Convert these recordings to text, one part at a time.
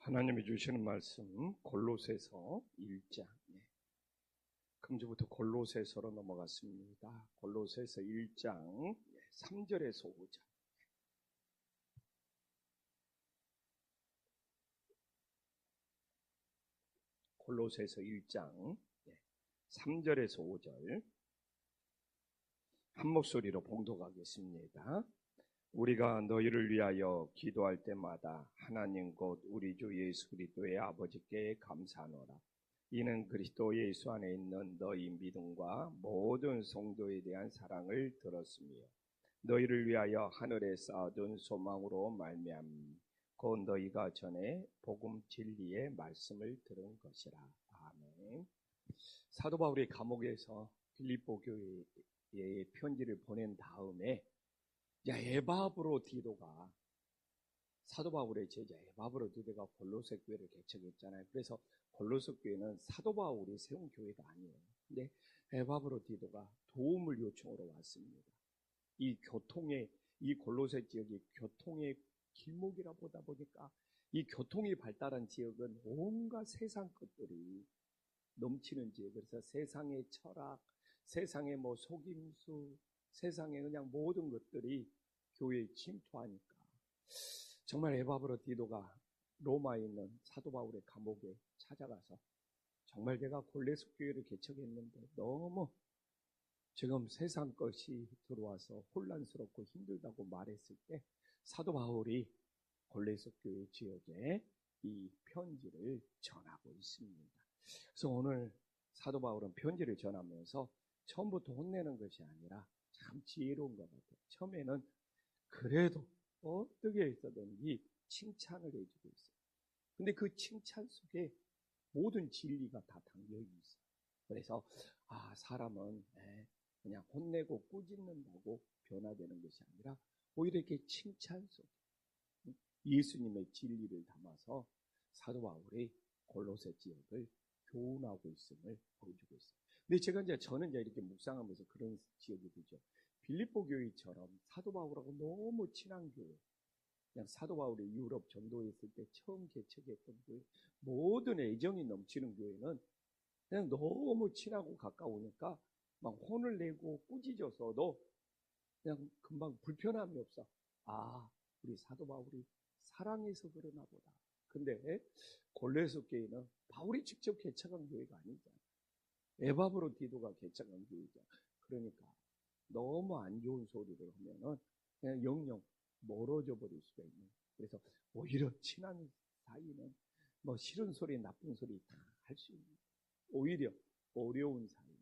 하나님이 주시는 말씀 골로새서 1장. 금주부터 골로새서로 넘어갔습니다. 골로새서 1장 3절에서 5절. 골로새서 1장 3절에서 5절 한 목소리로 봉독하겠습니다. 우리가 너희를 위하여 기도할 때마다 하나님 곧 우리 주 예수 그리스도의 아버지께 감사하노라. 이는 그리스도 예수 안에 있는 너희 믿음과 모든 성도에 대한 사랑을 들었으며 너희를 위하여 하늘에 쌓아둔 소망으로 말미암니 곧 너희가 전에 복음 진리의 말씀을 들은 것이라. 아멘. 사도 바울이 감옥에서 빌립보 교회에 편지를 보낸 다음에 에바브로디도가 사도 바울의 제자 에바브로디도가 골로새 교회를 개척했잖아요. 그래서 골로새 교회는 사도 바울이 세운 교회가 아니에요. 근데 에바브로디도가 도움을 요청으로 왔습니다. 이 골로새 지역이 교통의 길목이라 보다 보니까 이 교통이 발달한 지역은 온갖 세상 것들이 넘치는 지역. 그래서 세상의 철학, 세상의 속임수, 세상의 그냥 모든 것들이 교회에 침투하니까 정말 에바브로디도가 로마에 있는 사도 바울의 감옥에 찾아가서 정말 내가 골로새 교회를 개척했는데 너무 지금 세상 것이 들어와서 혼란스럽고 힘들다고 말했을 때 사도 바울이 골로새 교회 지역에 이 편지를 전하고 있습니다. 그래서 오늘 사도 바울은 편지를 전하면서 처음부터 혼내는 것이 아니라 참 지혜로운 것 같아요. 처음에는 그래도 어떻게 있어든지 칭찬을 해주고 있어요. 근데 그 칭찬 속에 모든 진리가 다 담겨 있어요. 그래서 사람은 그냥 혼내고 꾸짖는다고 변화되는 것이 아니라 오히려 이렇게 칭찬 속에 예수님의 진리를 담아서 사도 바울이 골로새 지역을 교훈하고 있음을 보여주고 있어요. 근데 저는 이렇게 묵상하면서 그런 지역이 되죠. 빌립보 교회처럼 사도 바울하고 너무 친한 교회, 그냥 사도 바울이 유럽 전도했을 때 처음 개척했던 교회, 모든 애정이 넘치는 교회는 그냥 너무 친하고 가까우니까 막 혼을 내고 꾸짖어서도 그냥 금방 불편함이 없어. 우리 사도 바울이 사랑해서 그러나 보다. 근데 골로새 교회는 바울이 직접 개척한 교회가 아니잖아. 에바브로디도가 개척한 교회죠. 그러니까 너무 안 좋은 소리를 하면은 그냥 영영 멀어져 버릴 수가 있는. 그래서 오히려 친한 사이는 싫은 소리, 나쁜 소리 다 할 수 있는. 오히려 어려운 사이는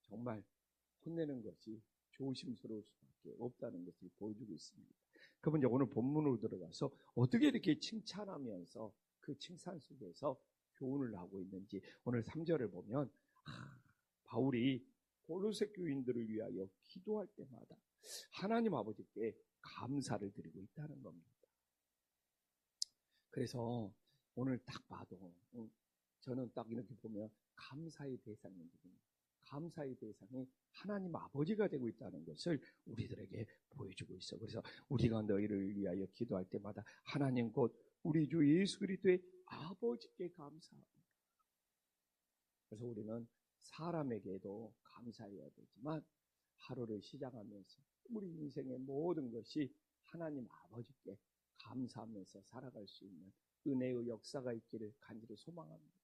정말 혼내는 것이 조심스러울 수밖에 없다는 것을 보여주고 있습니다. 그러면 오늘 본문으로 들어가서 어떻게 이렇게 칭찬하면서 그 칭찬 속에서 교훈을 하고 있는지 오늘 3절을 보면 바울이 골로새 교인들을 위하여 기도할 때마다 하나님 아버지께 감사를 드리고 있다는 겁니다. 그래서 오늘 딱 봐도 저는 딱 이렇게 보면 감사의 대상이 누구냐? 감사의 대상이 하나님 아버지가 되고 있다는 것을 우리들에게 보여주고 있어. 그래서 우리가 너희를 위하여 기도할 때마다 하나님 곧 우리 주 예수 그리스도의 아버지께 감사합니다. 그래서 우리는 사람에게도 감사해야 되지만 하루를 시작하면서 우리 인생의 모든 것이 하나님 아버지께 감사하면서 살아갈 수 있는 은혜의 역사가 있기를 간절히 소망합니다.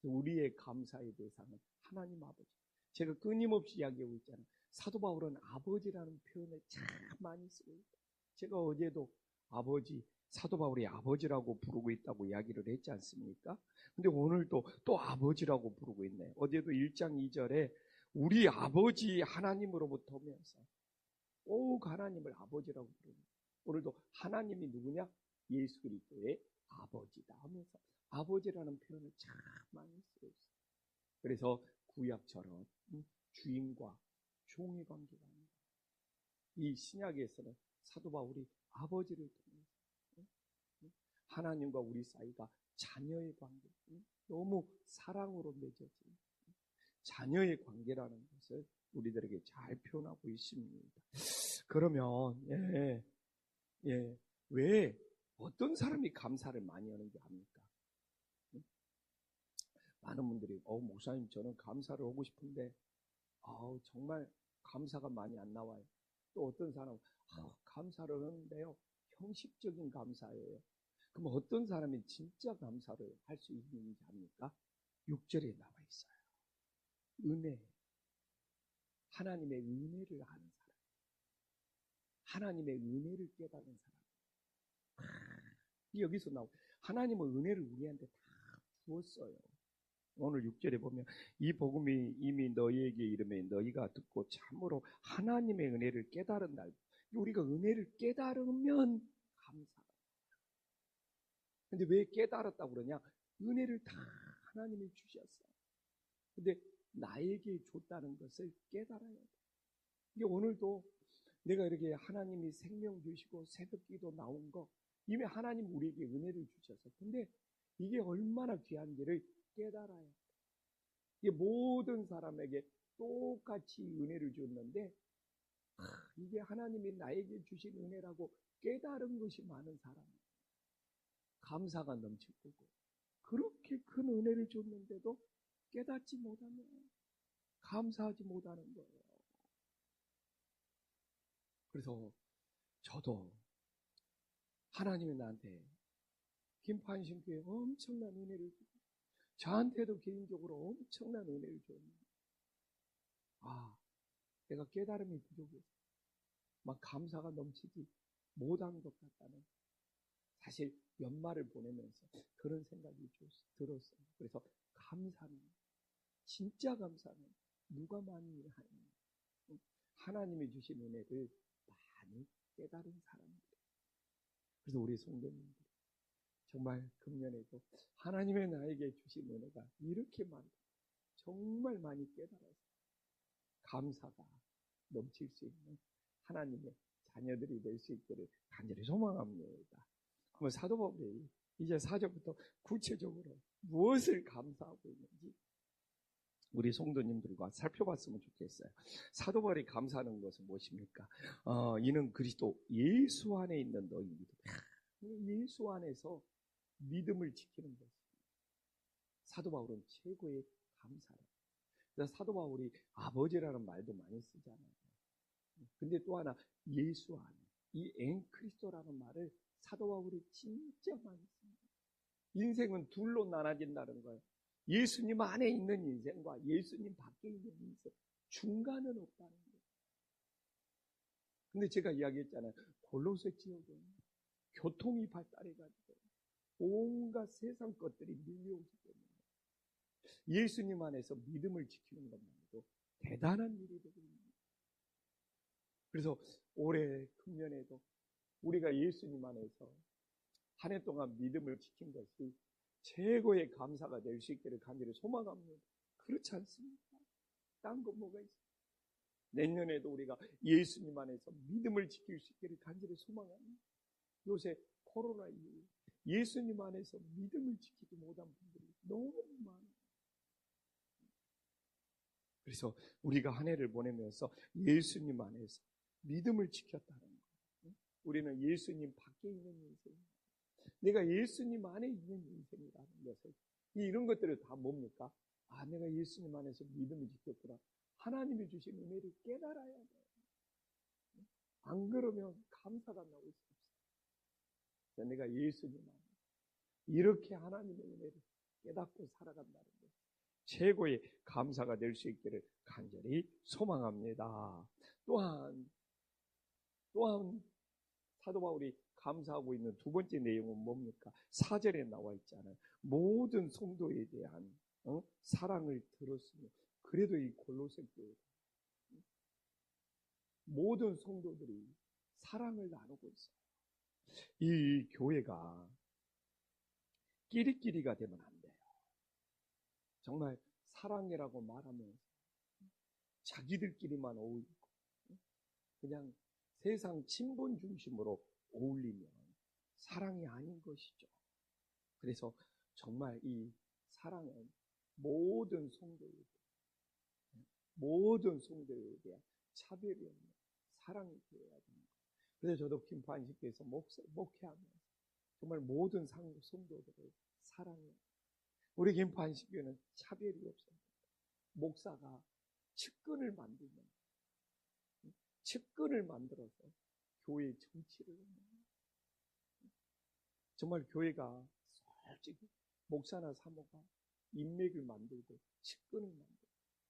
우리의 감사의 대상은 하나님 아버지. 제가 끊임없이 이야기하고 있잖아요. 사도 바울은 아버지라는 표현을 참 많이 쓰고 있다. 제가 어제도 사도 바울이 아버지라고 부르고 있다고 이야기를 했지 않습니까? 근데 오늘도 또 아버지라고 부르고 있네요. 어제도 1장 2절에 우리 아버지 하나님으로부터 오면서 꼭 하나님을 아버지라고 부릅니다. 오늘도 하나님이 누구냐? 예수 그리스도의 아버지다 하면서 아버지라는 표현을 참 많이 쓰고 있어요. 그래서 구약처럼 주인과 종의 관계가 아니라 이 신약에서는 사도 바울이 아버지를 통해서 하나님과 우리 사이가 자녀의 관계, 너무 사랑으로 맺어진 자녀의 관계라는 것을 우리들에게 잘 표현하고 있습니다. 그러면 왜 어떤 사람이 감사를 많이 하는 게 합니까? 응? 많은 분들이 목사님 저는 감사를 하고 싶은데 정말 감사가 많이 안 나와요. 또 어떤 사람은 감사를 하는데요, 형식적인 감사예요. 그럼 어떤 사람이 진짜 감사를 할 수 있는지 합니까? 6절에 나와 있어요. 은혜. 하나님의 은혜를 아는 사람. 하나님의 은혜를 깨달은 사람. 여기서 나오고, 하나님은 은혜를 우리한테 다 주었어요. 오늘 6절에 보면 이 복음이 이미 너희에게 이르매 너희가 듣고 참으로 하나님의 은혜를 깨달은 날. 우리가 은혜를 깨달으면 감사가. 근데 왜 깨달았다고 그러냐? 은혜를 다 하나님이 주셨어. 근데 나에게 줬다는 것을 깨달아야 돼. 이게 오늘도 내가 이렇게 하나님이 생명 주시고 새벽 기도 나온 거 이미 하나님 우리에게 은혜를 주셔서, 근데 이게 얼마나 귀한지를 깨달아야 돼. 이게 모든 사람에게 똑같이 은혜를 줬는데 이게 하나님이 나에게 주신 은혜라고 깨달은 것이 많은 사람이에요. 감사가 넘칠 거고, 그렇게 큰 은혜를 줬는데도 깨닫지 못하면 감사하지 못하는 거예요. 그래서 저도 하나님이 나한테 김판신교에 엄청난 은혜를 주고 저한테도 개인적으로 엄청난 은혜를 줬는데 내가 깨달음이 부족해서 막 감사가 넘치지 못한 것 같다는, 사실 연말을 보내면서 그런 생각이 들었어요. 그래서 감사는, 진짜 감사는 누가 많이 하느냐? 하나님이 주신 은혜를 많이 깨달은 사람들. 그래서 우리 성도님들 정말 금년에도 하나님의 나에게 주신 은혜가 이렇게 많다, 정말 많이 깨달아서 감사가 넘칠 수 있는 하나님의 자녀들이 될 수 있기를 간절히 소망합니다. 그럼 사도 바울이 이제 4절부터 구체적으로 무엇을 감사하고 있는지 우리 성도님들과 살펴봤으면 좋겠어요. 사도 바울이 감사하는 것은 무엇입니까? 이는 그리스도 예수 안에 있는 너희 믿음. 예수 안에서 믿음을 지키는 것. 사도 바울은 최고의 감사라. 그래서 사도 바울이 아버지라는 말도 많이 쓰잖아요. 근데 또 하나, 예수 안에, 이 엔크리스토라는 말을 사도 바울이 진짜 많이 씁니다. 인생은 둘로 나눠진다는 거예요. 예수님 안에 있는 인생과 예수님 밖에 있는 인생, 중간은 없다는 거예요. 근데 제가 이야기했잖아요. 골로새 지역은 교통이 발달해가지고 온갖 세상 것들이 밀려오기 때문에 예수님 안에서 믿음을 지키는 것만으로도 대단한 일이 되거든요. 그래서 올해 금년에도 우리가 예수님 안에서 한 해 동안 믿음을 지킨 것이 최고의 감사가 될 수 있기를 간절히 소망합니다. 그렇지 않습니까? 딴 거 뭐가 있어요? 내년에도 우리가 예수님 안에서 믿음을 지킬 수 있기를 간절히 소망합니다. 요새 코로나 이후에 예수님 안에서 믿음을 지키지 못한 분들이 너무 많아요. 그래서 우리가 한 해를 보내면서 예수님 안에서 믿음을 지켰다는 거예요. 우리는 예수님 밖에 있는 인생입니다. 내가 예수님 안에 있는 인생이라는 것을, 이런 것들을 다 뭡니까? 내가 예수님 안에서 믿음을 지켰구나. 하나님이 주신 은혜를 깨달아야 돼요. 안 그러면 감사가 나올 수 없어요. 내가 예수님 안에 이렇게 하나님의 은혜를 깨닫고 살아간다는 것, 최고의 감사가 될 수 있기를 간절히 소망합니다. 또한 사도 바울이 감사하고 있는 두 번째 내용은 뭡니까? 4절에 나와 있잖아요. 모든 성도에 대한 사랑을 들었으며, 그래도 이 골로새 교회 모든 성도들이 사랑을 나누고 있어요. 이 교회가 끼리끼리가 되면 안 돼요. 정말 사랑이라고 말하면 자기들끼리만 어울리고 그냥 세상 친분 중심으로 어울리면 사랑이 아닌 것이죠. 그래서 정말 이 사랑은 모든 성도에 대한 차별이 없는 사랑이 되어야 됩니다. 그래서 저도 김판식교에서 목회하면서 정말 모든 성도들을 사랑해요. 우리 김포 안식교회는 차별이 없습니다. 목사가 측근을 만들어서 교회의 정치를 합니다. 정말 교회가 솔직히 목사나 사모가 인맥을 만들고 측근을 만들고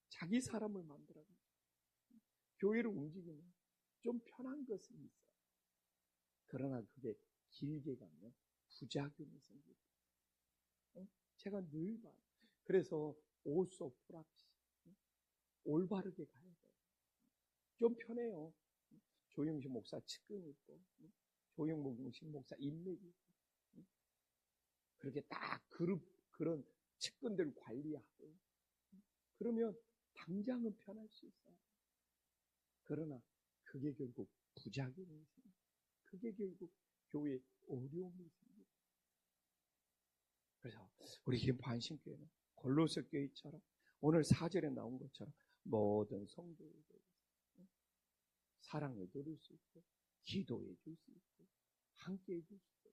자기 사람을 만들어가지고 교회를 움직이면 좀 편한 것은 있어요. 그러나 그게 길게 가면 부작용이 생깁니다. 제가 늘 봐요. 그래서 오소프락시 올바르게 가야 돼요. 좀 편해요. 조영식 목사 측근이 있고 조영식 목사 인맥이 있고 그렇게 딱 그런 측근들 관리하고 그러면 당장은 편할 수 있어요. 그러나 그게 결국 부작용이 생겨요. 그게 결국 교회에 어려움이 생겨요. 그래서 우리 김포 안식교회는 골로새 교회처럼 오늘 4절에 나온 것처럼 모든 성도에게 사랑을 들을 수 있고 기도해 줄 수 있고 함께 해 줄 수 있고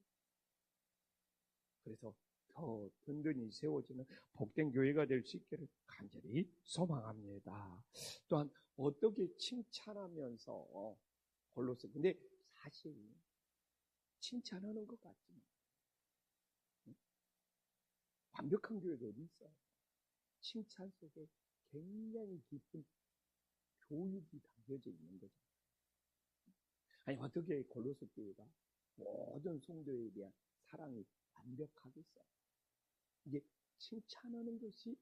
그래서 더 든든히 세워지는 복된 교회가 될 수 있기를 간절히 소망합니다. 또한 어떻게 칭찬하면서 골로새 근데 사실 칭찬하는 것 같지만 완벽한 교회가 어디 있어요? 칭찬 속에 굉장히 깊은 교육이 담겨져 있는 거죠. 아니 어떻게 골로새 교회가 모든 성도에 대한 사랑이 완벽하겠어요? 이게 칭찬하는 것이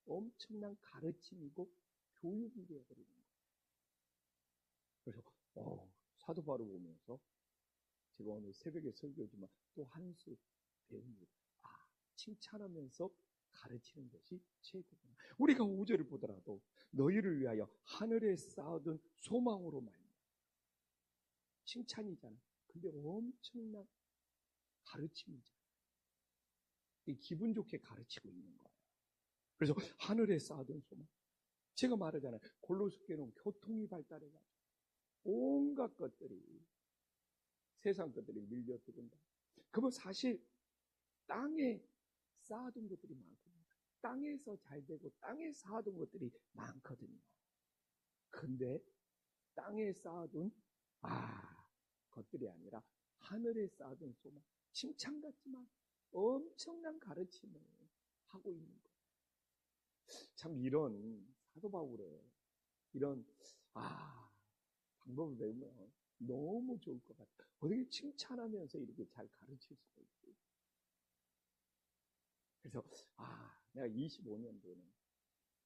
엄청난 가르침이고 교육이 되어버리는 거예요. 그래서 사도 바울 보면서 제가 오늘 새벽에 설교지만 또 한 수 배웁니다. 칭찬하면서 가르치는 것이 최고구나. 우리가 5절을 보더라도 너희를 위하여 하늘에 쌓아둔 소망으로 말이야. 칭찬이잖아. 근데 엄청난 가르침이잖아. 기분 좋게 가르치고 있는 거예요. 그래서 하늘에 쌓아둔 소망. 제가 말하잖아요. 골로새 교회는 교통이 발달해가지고 온갖 것들이 세상 것들이 밀려들은다. 그건 사실 땅에 쌓아둔 것들이 많거든요. 땅에서 잘 되고 땅에 쌓아둔 것들이 많거든요. 근데 땅에 쌓아둔 것들이 아니라 하늘에 쌓아둔 소망, 칭찬 같지만 엄청난 가르침을 하고 있는 거예요. 참 이런 사도 바울의 이런 방법을 배우면 너무 좋을 것 같아요. 어떻게 칭찬하면서 이렇게 잘 가르칠 수가 있지? 그래서 내가 25년도에는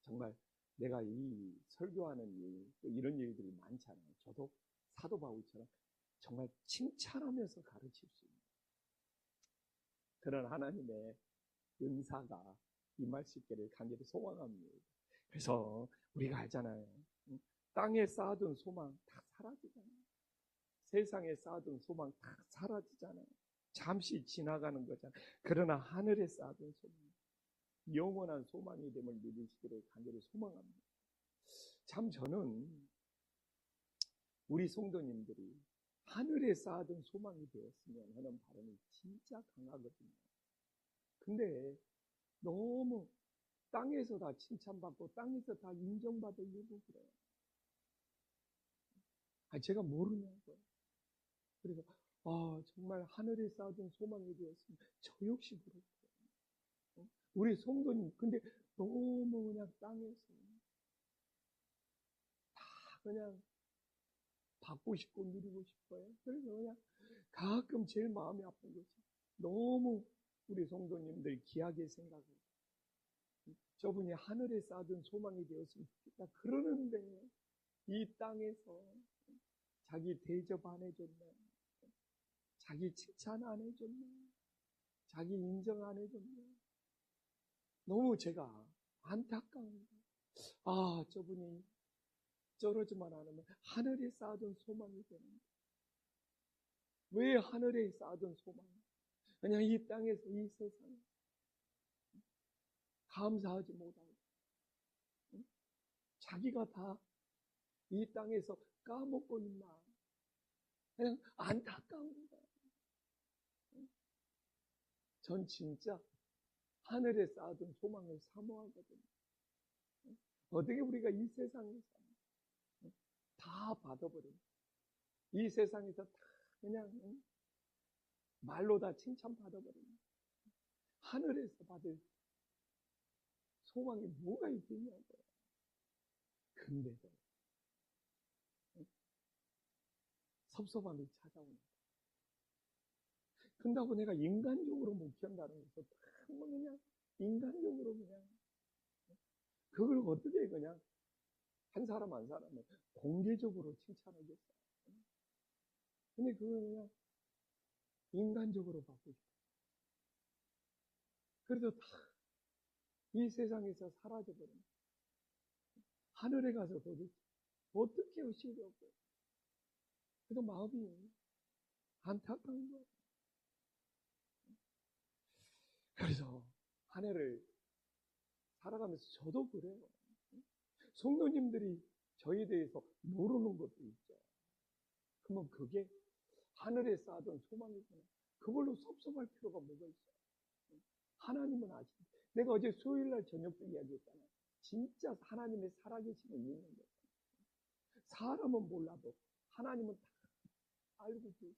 정말 내가 이 설교하는 일, 또 이런 일들이 많잖아요. 저도 사도 바울처럼 정말 칭찬하면서 가르칠 수 있는 그런 하나님의 은사가 임할 수 있기를 간절히 소망합니다. 그래서 우리가 알잖아요. 땅에 쌓아둔 소망 다 사라지잖아요. 세상에 쌓아둔 소망 다 사라지잖아요. 잠시 지나가는 거잖아요. 그러나 하늘에 쌓아둔 소망, 영원한 소망이 됨을 믿으시기를 간절히 소망합니다. 참 저는 우리 성도님들이 하늘에 쌓아둔 소망이 되었으면 하는 바람이 진짜 강하거든요. 근데 너무 땅에서 다 칭찬받고 땅에서 다 인정받으려고 그래요. 제가 모르냐고요. 그래서 정말 하늘에 쌓아둔 소망이 되었으면 저 역시 그렇고 우리 성도님 근데 너무 그냥 땅에서 다 그냥 받고 싶고 누리고 싶어요. 그래서 그냥 가끔 제일 마음이 아픈 것이 너무 우리 성도님들 귀하게 생각하고 저분이 하늘에 쌓아둔 소망이 되었으면 좋겠다 그러는데 이 땅에서 자기 대접 안 해줬네, 자기 칭찬 안 해줬네, 자기 인정 안 해줬네. 너무 제가 안타까운 거예요. 저분이 저러지만 않으면 하늘에 쌓아둔 소망이 되는데 왜 하늘에 쌓아둔 소망? 그냥 이 땅에서 이 세상에 감사하지 못하고 자기가 다 이 땅에서 까먹고 있나? 그냥 안타까운 거예요. 전 진짜 하늘에 쌓아둔 소망을 사모하거든요. 어떻게 우리가 이 세상에서 다 받아버리고 이 세상에서 다 그냥 말로 다 칭찬받아버리고 하늘에서 받을 소망이 뭐가 있겠냐고요. 근데도 섭섭함이 찾아오는. 근다고 내가 인간적으로 목표한다는 것은 그냥 인간적으로 그냥 그걸 어떻게 그냥 한 사람 한 사람은 공개적으로 칭찬하겠어요. 근데 그걸 그냥 인간적으로 받고 싶어요. 그래서 다 이 세상에서 사라져버립니다. 하늘에 가서 도대체 어떻게 의식하고 그래도 마음이 안타까운 거예요. 그래서 한 해를 살아가면서 저도 그래요. 성도님들이 저에 대해서 모르는 것도 있죠. 그러면 그게 하늘에 쌓아둔 소망이구나. 그걸로 섭섭할 필요가 뭐가 있어요? 하나님은 아시죠. 내가 어제 수요일날 저녁 때 이야기했잖아요. 진짜 하나님의 살아계심을 믿는 거예요. 사람은 몰라도 하나님은 다 알고 계시죠.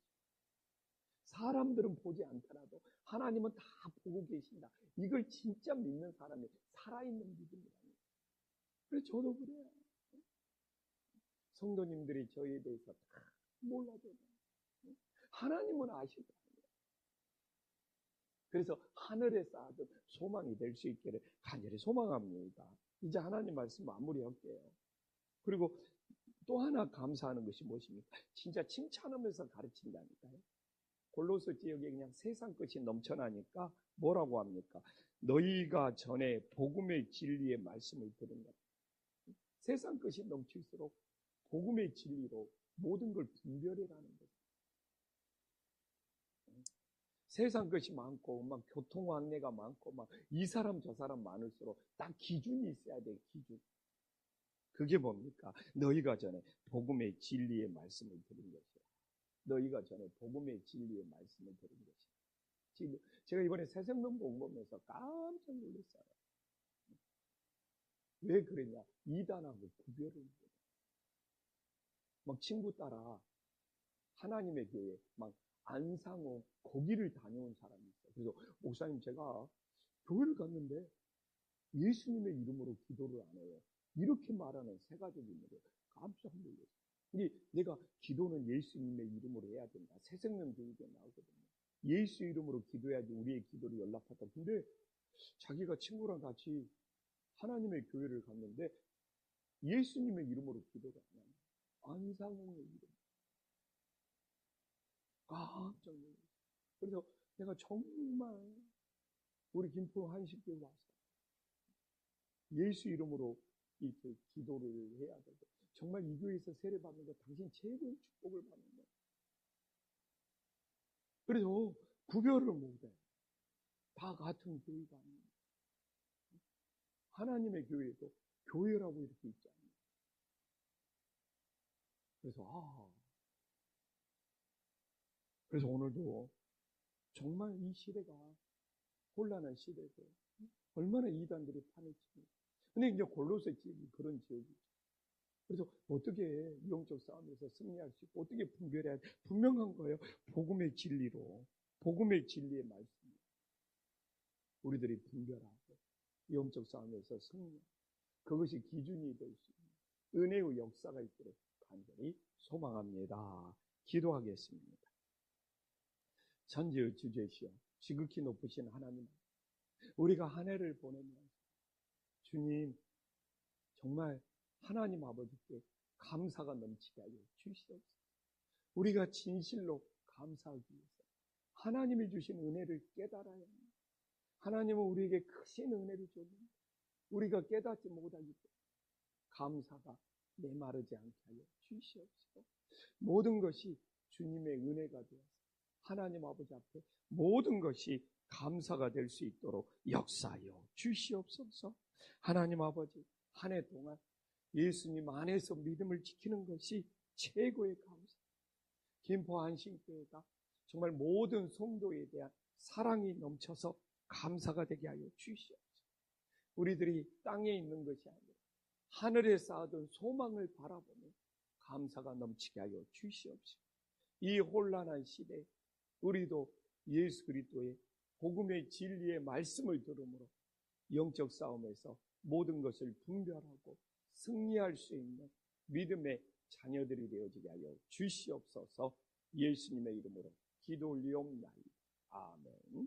사람들은 보지 않더라도 하나님은 다 보고 계신다. 이걸 진짜 믿는 사람이 살아있는 믿음이라는. 그래서 저도 그래요. 성도님들이 저에 대해서 다 몰라도 하나님은 아시다. 그래서 하늘에 쌓아둔 소망이 될 수 있기를 간절히 소망합니다. 이제 하나님 말씀 마무리할게요. 그리고 또 하나 감사하는 것이 무엇입니까? 진짜 칭찬하면서 가르친다니까요. 골로새 지역에 그냥 세상 것이 넘쳐나니까 뭐라고 합니까? 너희가 전에 복음의 진리의 말씀을 들은 것. 세상 것이 넘칠수록 복음의 진리로 모든 걸 분별해라는 거죠. 세상 것이 많고 막 교통왕래가 많고 막 이 사람 저 사람 많을수록 딱 기준이 있어야 돼요. 기준. 그게 뭡니까? 너희가 전에 복음의 진리의 말씀을 들은 것이야. 너희가 전에 복음의 진리의 말씀을 들은 것이야. 제가 이번에 새생명 공부하면서 깜짝 놀랐어요. 왜 그랬냐? 이단하고 구별을 못해. 막 친구 따라 하나님의 교회 막 안상호 거기를 다녀온 사람이 있어요. 그래서 목사님 제가 교회를 갔는데 예수님의 이름으로 기도를 안 해요. 이렇게 말하는 세 가족이 있는 거예요. 깜짝 놀랐어요. 근데 내가 기도는 예수님의 이름으로 해야 된다. 새생명 교육에 나오거든요. 예수 이름으로 기도해야지 우리의 기도를 연락하다. 근데 자기가 친구랑 같이 하나님의 교회를 갔는데 예수님의 이름으로 기도를 안 해요. 안상홍의 이름. 깜짝 놀랐어요. 그래서 내가 정말 우리 김포 한식교회 와서 예수 이름으로 이렇게 기도를 해야 되고 정말 이 교회에서 세례받는 거 당신 최고의 축복을 받는 거예요. 그래서 구별을 못해. 다 같은 교회가 아니에요. 하나님의 교회도 교회라고 이렇게 있잖아요. 그래서 오늘도 정말 이 시대가 혼란한 시대고 얼마나 이단들이 판을 치고. 근데 이제 골로새 지역이 그런 지역이죠. 그래서 어떻게 영적 싸움에서 승리할 수 있고 어떻게 분별해야 돼? 분명한 거예요. 복음의 진리로, 복음의 진리의 말씀. 우리들이 분별하고 영적 싸움에서 승리. 그것이 기준이 될 수 있는 은혜의 역사가 있도록 간절히 소망합니다. 기도하겠습니다. 천지의 주제시여 지극히 높으신 하나님, 우리가 한 해를 보내면서 주님 정말 하나님 아버지께 감사가 넘치게 하여 주시옵소서. 우리가 진실로 감사하기 위해서 하나님이 주신 은혜를 깨달아야 합니다. 하나님은 우리에게 크신 은혜를 줬는데 우리가 깨닫지 못하기 때문에 감사가 메마르지 않게 하여 주시옵소서. 모든 것이 주님의 은혜가 되어서 하나님 아버지 앞에 모든 것이 감사가 될 수 있도록 역사하여 주시옵소서. 하나님 아버지, 한 해 동안 예수님 안에서 믿음을 지키는 것이 최고의 감사. 김포 한신교회가 정말 모든 성도에 대한 사랑이 넘쳐서 감사가 되게 하여 주시옵소서. 우리들이 땅에 있는 것이 아니라 하늘에 쌓아둔 소망을 바라보며 감사가 넘치게 하여 주시옵소서. 이 혼란한 시대에 우리도 예수 그리스도의 복음의 진리의 말씀을 들음으로 영적 싸움에서 모든 것을 분별하고 승리할 수 있는 믿음의 자녀들이 되어지게 하여 주시옵소서. 예수님의 이름으로 기도 올리옵나이다. 아멘.